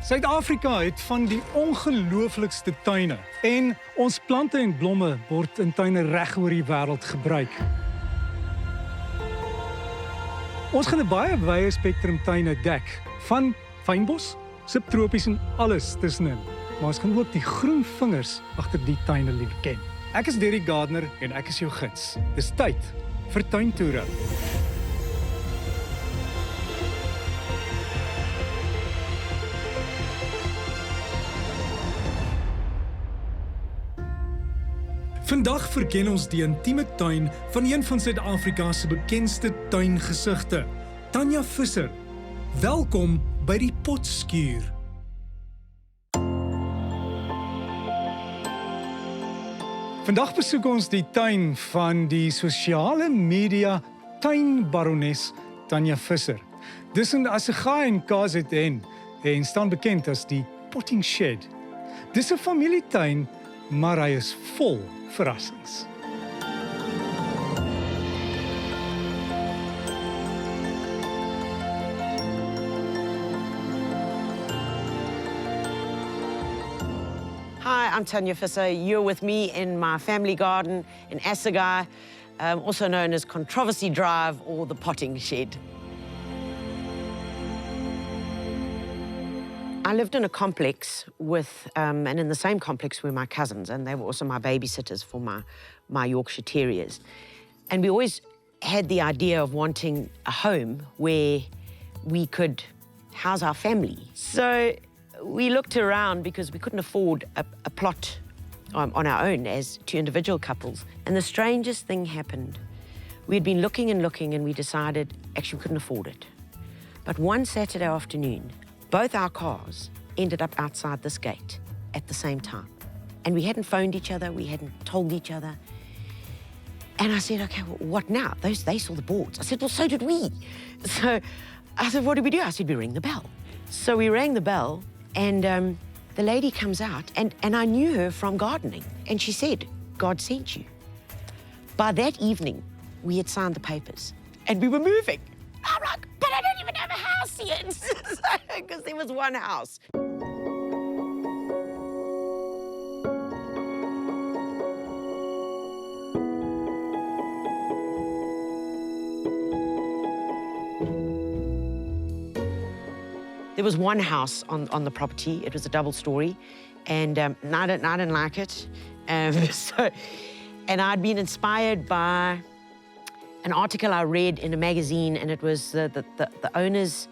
Suid-Afrika het van die ongelooflikste tuine en ons plante en blomme word in tuine reg oor die wêreld gebruik. Ons gaan 'n baie wye spektrum tuine dek, van fynbos, subtropies en alles tussenin. Maar ons gaan ook die groen vingers agter die tuine leer ken. Ek is Derek Gardner en ek is jou gids. Dis tyd vir Tuintoere. Vandag verken ons die intieme tuin van een van Suid-Afrika se bekendste tuingesigte, Tanya Visser. Welkom by die potskuur. Vandag besoek ons die tuin van die sosiale media tuinbarones Tanya Visser. Dis in Assegaai en KZN en staan bekend as die Potting Shed. Dis 'n familietuin, maar hy is vol verrassings. Hi, I'm Tanya Visser. You're with me in my family garden in Assegaai, also known as Controversy Drive or the Potting Shed. I lived in a complex with, and in the same complex were my cousins, and they were also my babysitters for my Yorkshire Terriers. And we always had the idea of wanting a home where we could house our family. So we looked around because we couldn't afford a plot on our own as two individual couples. And the strangest thing happened. We'd been looking and looking, and we decided actually we couldn't afford it. But one Saturday afternoon, both our cars ended up outside this gate at the same time. And we hadn't phoned each other, we hadn't told each other. And I said, okay, well, what now? They saw the boards. I said, well, so did we. So I said, what do we do? I said, we ring the bell. So we rang the bell, and the lady comes out, and I knew her from gardening. And she said, God sent you. By that evening, we had signed the papers, and we were moving. I'm like, but I don't even have a house yet, because there was one house. There was one house on the property. It was a double story, and I didn't like it. And I'd been inspired by an article I read in a magazine, and it was the owner's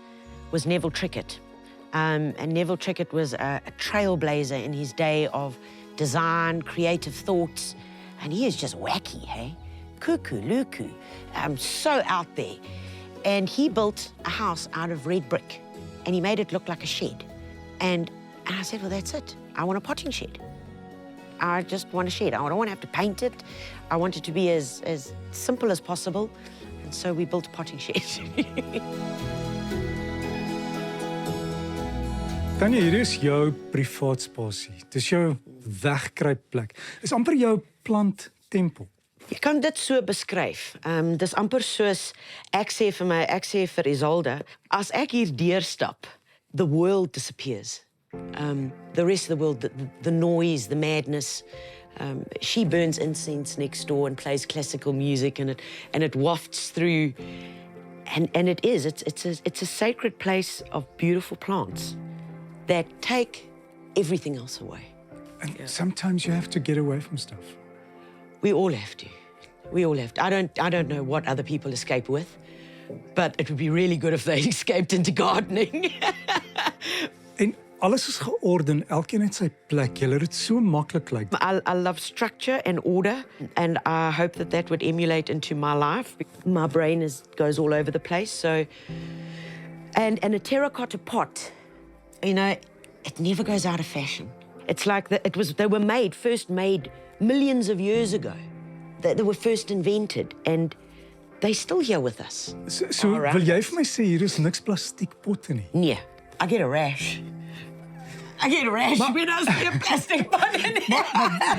was Neville Trickett. And Neville Trickett was a trailblazer in his day of design, creative thoughts, and he is just wacky, hey? Cuckoo, luku, so out there. And he built a house out of red brick, and he made it look like a shed. And I said, well, that's it. I want a potting shed. I just want a shed. I don't want to have to paint it. I want it to be as simple as possible. And so we built a potting shed. Tanya, hier is jou privaat spasie. Dis jou wegkruipplek. Dis amper jou planttempel. Jy kan dit so beskryf. Dis amper soos ek sê vir Isolde, as ek hier deurstap, the world disappears. The rest of the world, the noise, the madness. She burns incense next door and plays classical music, and it wafts through. And it's a sacred place of beautiful plants that take everything else away. And sometimes you have to get away from stuff. We all have to. We all have to. I don't know what other people escape with, but it would be really good if they escaped into gardening. En alles is georden, elkeen het sy plek. Jy laat dit so maklik lyk. I love structure and order, and I hope that would emulate into my life. My brain goes all over the place, so... And a terracotta pot, you know, it never goes out of fashion. It's like they were first made millions of years ago. They were first invented, and they're still here with us. So wil jy vir my sê hier is niks plastiek potte nie? Nee, I get a rash. When I see a plastic pot in it.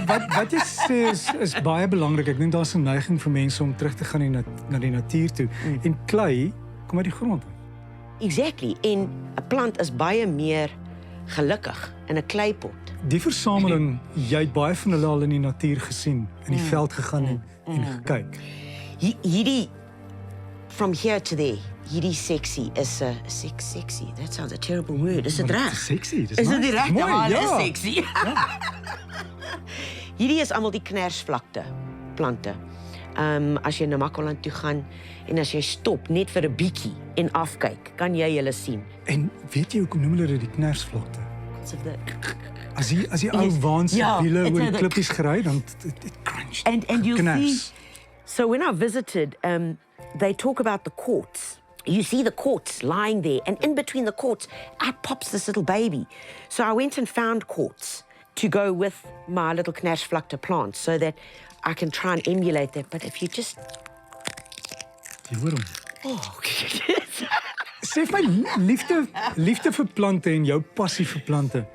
Wat jy sê is baie belangrik. Ek dink daar's 'n neiging vir mense om terug te gaan na die natuur toe. En klei kom uit die grond. Exactly. En 'n plant is baie meer gelukkig in 'n kleipot. Die versameling, jy het baie van hulle al in die natuur gesien, in die veld gegaan en gekyk. Hierdie, from here to there, hierdie sexy is 'n sexy. That sounds a terrible word. Is dit Maar reg? dit is sexy, dis Is dit nice. reg? Mooi, Ja, dit ja. is sexy. Hierdie is almal die knersvlakte plante. As jy na Makwaland toe gaan en as jy stop net vir 'n bietjie en afkyk, kan jy hulle sien. En weet jy hoekom noem hulle dit die knersvlakte? Because of the As die ou Yes. waanse Ja, wiele it's oor die a- klippies gery, dan it crunch. and you'll kners. see. So when I visited, they talk about the quartz. You see the quartz lying there, and in between the quartz, out pops this little baby. So I went and found quartz to go with my little knersvlakte plant so that I can try and emulate that. But if you just... Jy hoor hom. Oh, Sê vir my liefde vir plante en jou passie vir plante.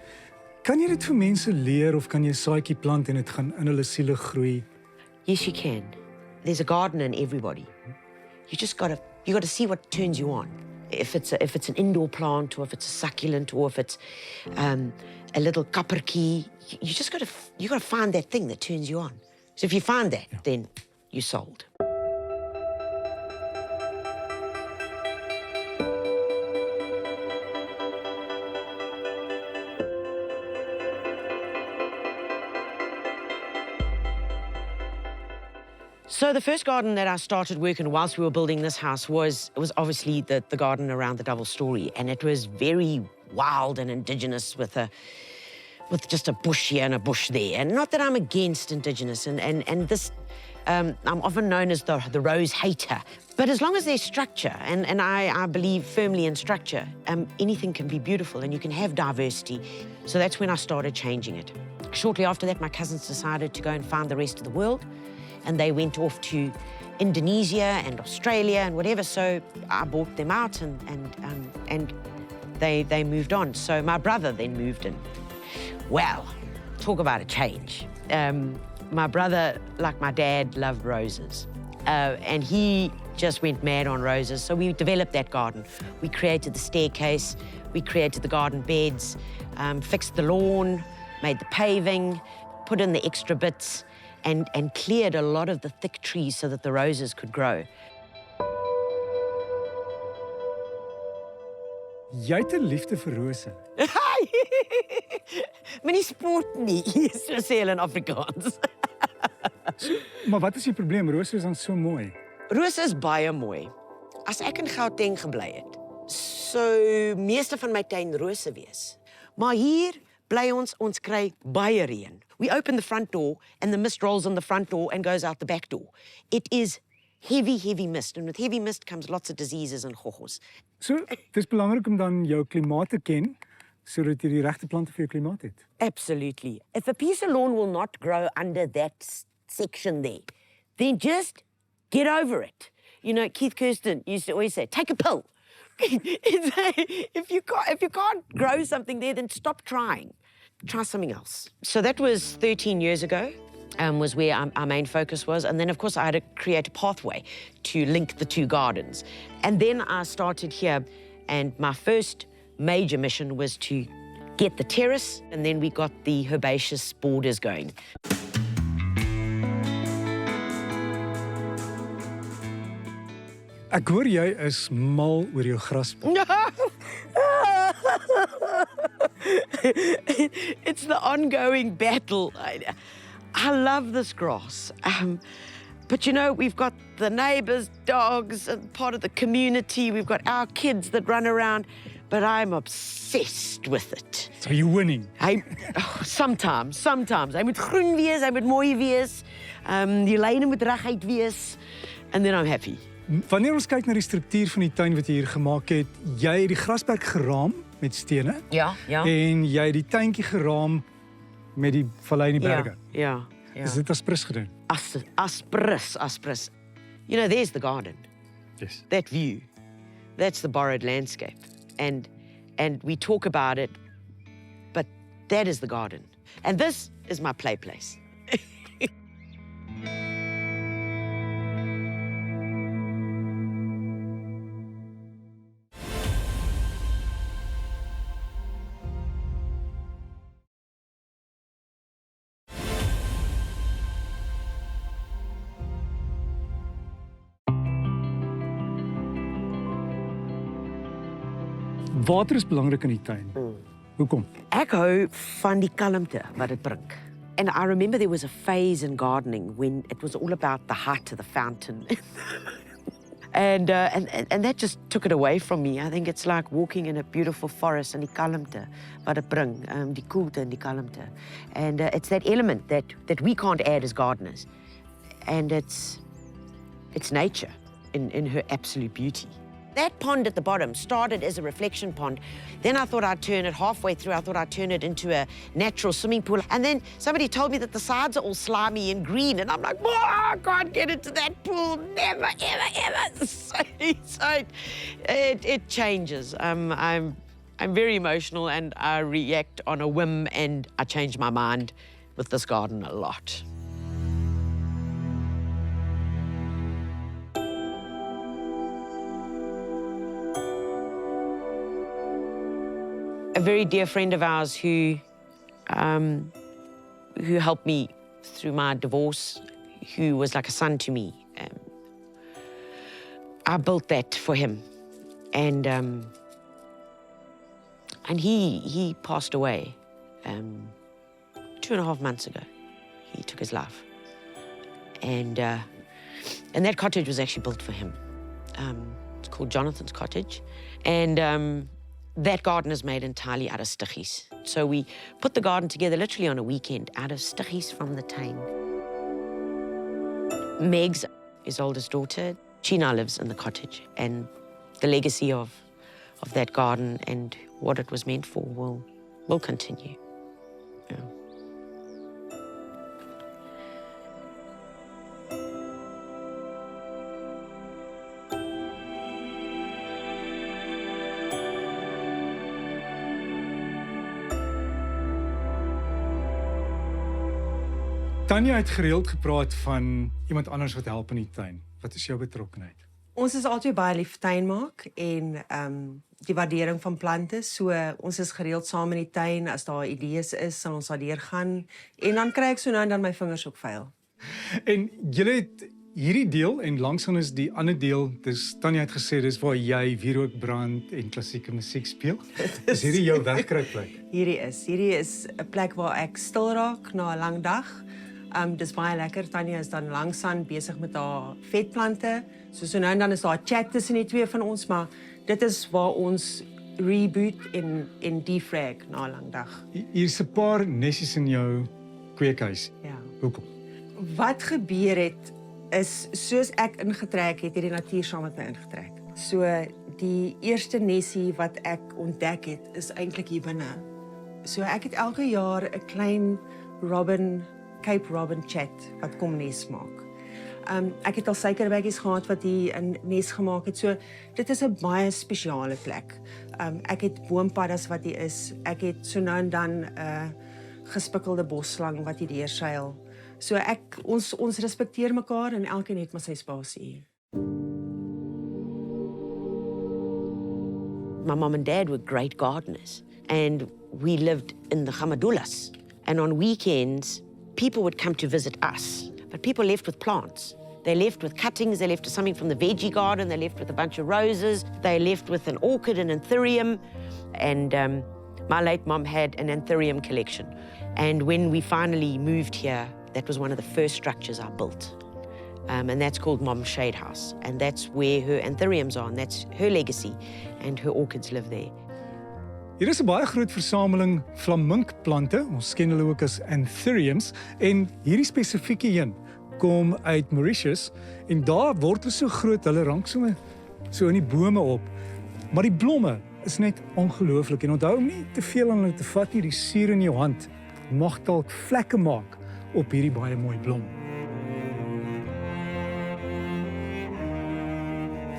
Kan jy dit vir mense leer of kan jy 'n saadjie plant en dit gaan in hulle siele groei? yes, you can. There's a garden in everybody. You just got to see what turns you on. If it's an indoor plant, or if it's a succulent, or if it's a little kappertjie, you just got to find that thing that turns you on. So if you find that, then you're sold. So the first garden that I started working whilst we were building this house was obviously the garden around the double story, and it was very wild and indigenous with just a bush here and a bush there. And not that I'm against indigenous, and this I'm often known as the rose hater, but as long as there's structure, and I believe firmly in structure, anything can be beautiful and you can have diversity. So that's when I started changing it. Shortly after that, my cousins decided to go and find the rest of the world, and they went off to Indonesia and Australia and whatever. So I bought them out, and they moved on. So my brother then moved in. Well, talk about a change. My brother, like my dad, loved roses, and he just went mad on roses. So we developed that garden. We created the staircase, we created the garden beds, fixed the lawn, made the paving, put in the extra bits, and cleared a lot of the thick trees so that the roses could grow. Jy het 'n liefde vir rose. Moenie sport nie, so sê hulle in Afrikaans. Maar wat is die probleem? Rose is dan so mooi. Rose is baie mooi. As ek in Gauteng gebly het, sou meeste van my tuin rose wees. Maar hier bly ons kry baie reën. We open the front door and the mist rolls on the front door and goes out the back door. It is heavy mist, and with heavy mist comes lots of diseases and goggos. So, dis belangrik om dan jou klimaat te ken sodat jy die regte plante vir jou klimaat het. Absolutely. If a piece of lawn will not grow under that section there, then just get over it. You know, Keith Kirsten used to always say, take a pill. If you can't grow something there, then stop trying. Try something else. So that was 13 years ago, was where our main focus was. And then, of course, I had to create a pathway to link the two gardens. And then I started here, and my first major mission was to get the terrace, and then we got the herbaceous borders going. Ek hoor jy is mal oor jou graspad. It's the ongoing battle. I love this grass. But you know, we've got the neighbours' dogs and part of the community. We've got our kids that run around, but I'm obsessed with it. So you're winning. Sometimes. Hy moet groen wees, hy moet mooi wees. Die lyne moet reguit wees, and then I'm happy. Wanneer ons kyk na die struktuur van die tuin wat jy hier gemaak het, jy het die grasperk geraam met stene. Ja. En jy het die tuintjie geraam met die vallei en die berge. Ja. Is dit aspres gedoen? Aspres. You know, there's the garden. Yes. That view. That's the borrowed landscape. And we talk about it, but that is the garden. And this is my play place. Water is belangrik in die tuin. Hoekom? Ek hou van die kalmte wat dit bring. And I remember there was a phase in gardening when it was all about the height of the fountain. And that just took it away from me. I think it's like walking in a beautiful forest and die kalmte wat dit bring, die koelte en die kalmte. And it's that element that we can't add as gardeners. And it's nature in her absolute beauty. That pond at the bottom started as a reflection pond. Then I thought I'd turn it halfway through. I thought I'd turn it into a natural swimming pool. And then somebody told me that the sides are all slimy and green. And I'm like, oh, I can't get into that pool. Never, ever, ever. So it changes. I'm very emotional and I react on a whim and I change my mind with this garden a lot. A very dear friend of ours who helped me through my divorce, who was like a son to me. I built that for him, and he passed away 2.5 months ago. He took his life, and that cottage was actually built for him. It's called Jonathan's Cottage, and that garden is made entirely out of stickies. So we put the garden together literally on a weekend out of stickies from the Tyne. Meg's his oldest daughter. She now lives in the cottage, and the legacy of that garden and what it was meant for will continue. Yeah. Tanya het gereeld gepraat van iemand anders wat help in die tuin. Wat is jou betrokkenheid? Ons is altyd baie lief tuin maak en die waardering van plante. So ons is gereeld saam in die tuin. As daar idees is, sal ons daardeur gaan. En dan kry ek so nou en dan my vingers ook vuil. En julle het hierdie deel en langsaan is die ander deel. Dis Tanya het gesê dis waar jy wierook brand en klassieke musiek speel. Is hierdie jou wegkruipplek? Hierdie is 'n plek waar ek stil raak na 'n lang dag. Dis baie lekker. Tanya is dan langsaan besig met haar vetplante. So nou en dan is daar 'n chat tussen die twee van ons, maar dit is waar ons reboot en defrag na 'n lang dag. Hier's 'n paar nessies in jou kweekhuis. Ja. Hoekom? Wat gebeur het is soos ek ingetrek het die natuur saam met my ingetrek. So die eerste nessie wat ek ontdek het is eintlik hier binne. So ek het elke jaar 'n klein Cape Robin chat wat kom nes maak. Ek het al suikerbekkies gehad wat hier 'n nes gemaak het. So dit is 'n baie spesiale plek. Ek het boompaddas wat hier is. Ek het so nou en dan 'n gespikkelde bosslang wat hier deurseil. So ons respekteer mekaar en elkeen het maar sy spasie. My mom and dad were great gardeners, and we lived in the Gamadulas. And on weekends, people would come to visit us, but people left with plants. They left with cuttings, they left with something from the veggie garden, they left with a bunch of roses, they left with an orchid and anthurium, and my late mom had an anthurium collection. And when we finally moved here, that was one of the first structures I built. And that's called Mom's Shade House, and that's where her anthuriums are, and that's her legacy, and her orchids live there. Hier is 'n baie groot versameling flaminkplante, ons ken hulle ook as anthuriums, en hierdie spesifieke een kom uit Mauritius en daar word hulle so groot, hulle rank so in die bome op. Maar die blomme is net ongelooflik en onthou om nie te veel aan hulle te vat nie, die suur in jou hand mag dalk vlekke maak op hierdie baie mooi blom.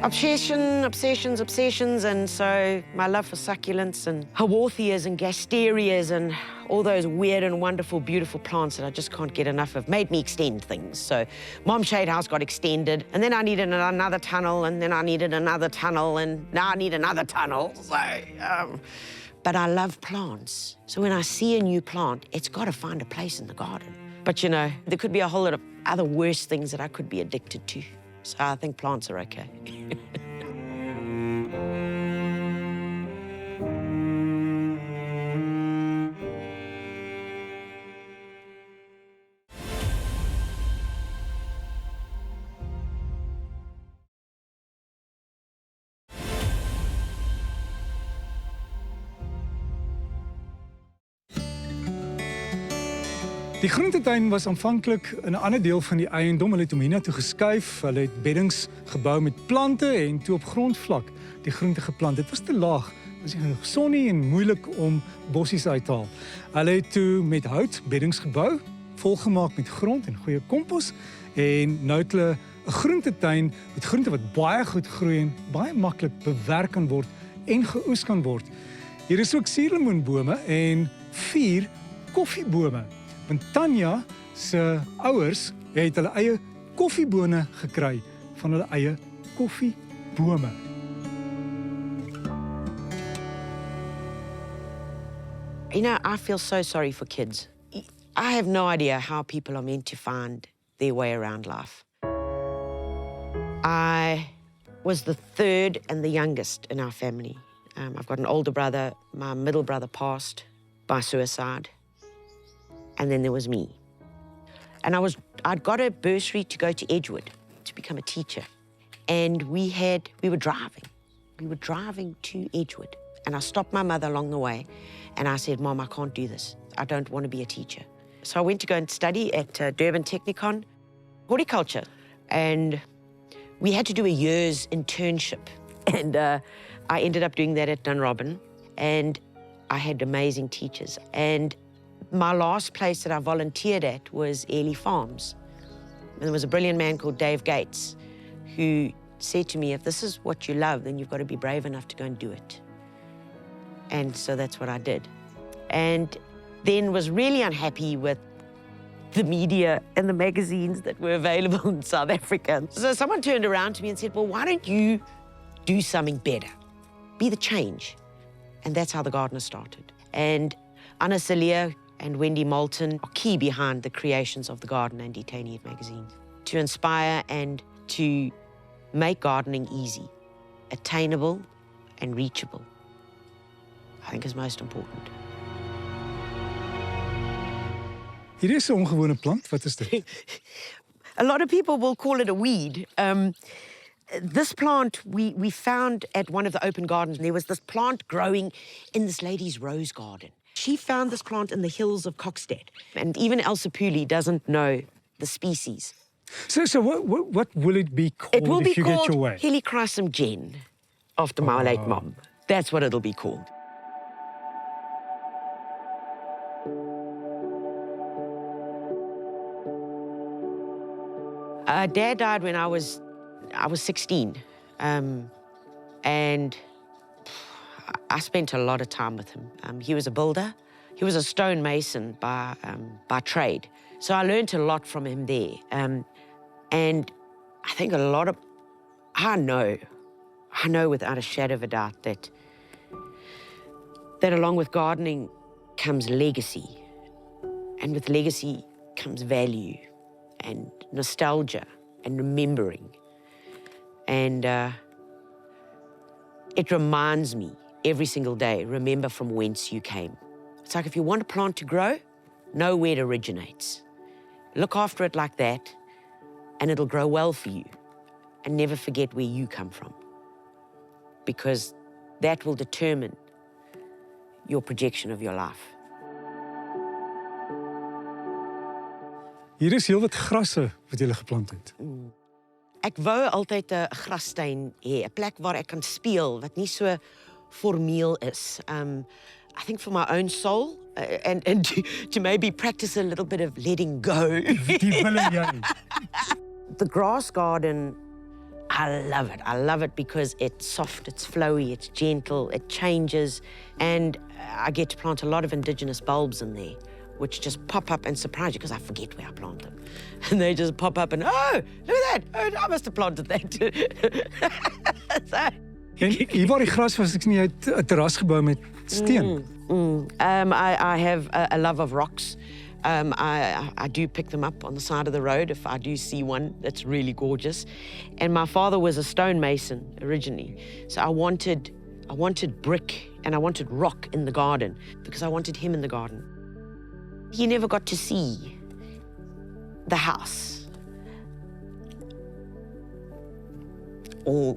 Obsessions, and so my love for succulents and haworthias and gasterias and all those weird and wonderful, beautiful plants that I just can't get enough of made me extend things. So Mom's Shade House got extended, and then I needed another tunnel, and then I needed another tunnel, and now I need another tunnel. So, but I love plants. So when I see a new plant, it's got to find a place in the garden. But you know, there could be a whole lot of other worse things that I could be addicted to. So I think plants are okay. Die groentetuin was aanvanklik in 'n ander deel van die eiendom. Hulle het hom hiernatoe geskuif. Hulle het beddings gebou met plante en toe op grondvlak die groente geplant. Dit was te laag. Dit was nie genoeg son nie en moeilik om bossies uit te haal. Hulle het toe met hout beddings gebou, volgemaak met grond en goeie kompos en nou het hulle 'n groentetuin met groente wat baie goed groei en baie maklik bewerk kan word en geoes kan word. Hier is ook suurlemoenbome en 4 koffiebome. Want Tanya se ouers het hulle eie koffiebone gekry van hulle eie koffiebome. You know, I feel so sorry for kids. I have no idea how people are meant to find their way around life. I was the third and the youngest in our family. I've got an older brother. My middle brother passed by suicide. And then there was me. And I'd got a bursary to go to Edgewood to become a teacher. And we were driving. We were driving to Edgewood. And I stopped my mother along the way. And I said, Mom, I can't do this. I don't want to be a teacher. So I went to go and study at Durban Technikon, horticulture. And we had to do a year's internship. And I ended up doing that at Dunrobin. And I had amazing teachers. And my last place that I volunteered at was Airlie Farms. And there was a brilliant man called Dave Gates who said to me, if this is what you love, then you've got to be brave enough to go and do it. And so that's what I did. And then was really unhappy with the media and the magazines that were available in South Africa. So someone turned around to me and said, well, why don't you do something better? Be the change. And that's how The Gardener started. And Anna Celia and Wendy Moulton are key behind the creations of The Gardener and Tuintoere magazines to inspire and to make gardening easy, attainable and reachable. I think is most important. Hier is 'n ongewone plant. Wat is dit? A lot of people will call it a weed. This plant we found at one of the open gardens. There was this plant growing in this lady's rose garden. She found this plant in the hills of Kokstad. And even Elsa Pooley doesn't know the species. So what will it be called It will be if you get your called way? Helichrysum Jen, after my late mom. That's what it'll be called. Dad died when I was 16, and I spent a lot of time with him. He was a builder. He was a stonemason by trade. So I learned a lot from him there. And I think I know without a shadow of a doubt that along with gardening comes legacy. And with legacy comes value and nostalgia and remembering. And it reminds me every single day, remember from whence you came. It's like if you want a plant to grow, know where it originates. Look after it like that, and it'll grow well for you. And never forget where you come from, because that will determine your projection of your life. Hier is heel wat grasse wat jy geplant het. Ek wou altyd 'n grasstuin hê, 'n plek waar ek kan speel wat nie so formeel is. I think for my own soul and to maybe practice a little bit of letting go. Die wil jy. The grass garden, I love it. I love it because it's soft, it's flowy, it's gentle, it changes, and I get to plant a lot of indigenous bulbs in there, which just pop up and surprise you because I forget where I plant them. And they just pop up and, oh, look at that. Oh, I must have planted that. So, En hier waar die gras was, ek sien jy het 'n terras gebou met steen. I have a love of rocks. I do pick them up on the side of the road if I do see one that's really gorgeous. And my father was a stonemason originally. So I wanted brick and I wanted rock in the garden because I wanted him in the garden. He never got to see the house or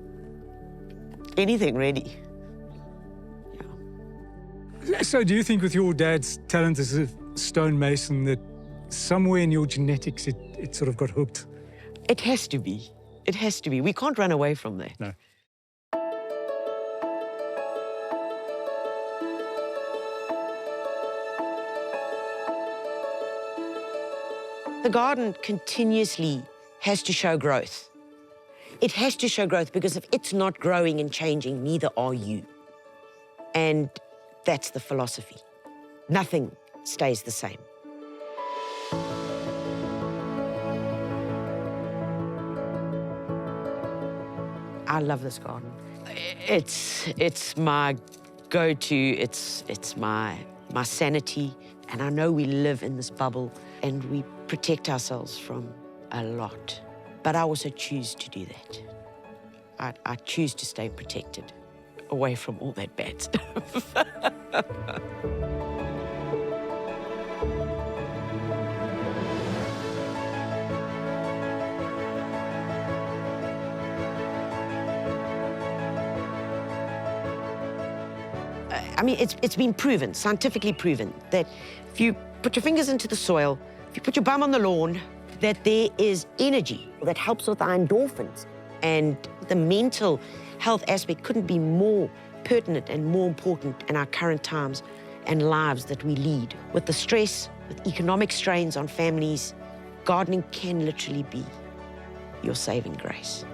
anything really. So do you think with your dad's talent as a stonemason that somewhere in your genetics it sort of got hooked. It has to be. It has to be. We can't run away from that. No. The garden continuously has to show growth. It has to show growth because if it's not growing and changing, neither are you. And that's the philosophy. Nothing stays the same. I love this garden. It's my go-to. It's my sanity. And I know we live in this bubble and we protect ourselves from a lot. But I also choose to do that. I choose to stay protected, away from all that bad stuff. I mean, it's been proven, scientifically proven, that if you put your fingers into the soil, if you put your bum on the lawn, that there is energy that helps with our endorphins. And the mental health aspect couldn't be more pertinent and more important in our current times and lives that we lead. With the stress, with economic strains on families, gardening can literally be your saving grace.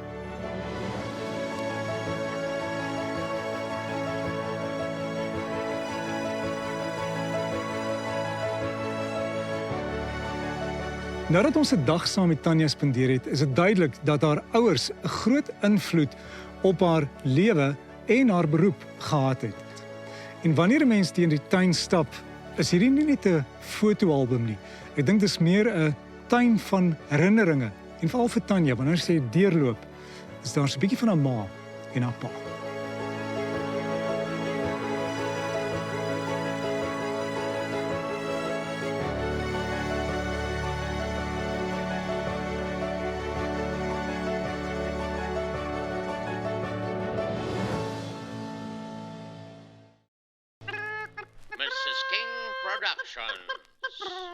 Nadat ons 'n dag saam met Tanya spandeer het, is dit duidelik dat haar ouers 'n groot invloed op haar lewe en haar beroep gehad het. En wanneer 'n mens deur die tuin stap, is hierdie nie net 'n fotoalbum nie. Ek dink dis meer 'n tuin van herinneringe. En veral vir Tanya, wanneer sy deurloop, is daar 'n bietjie van haar ma en haar pa. Mrs. King Productions.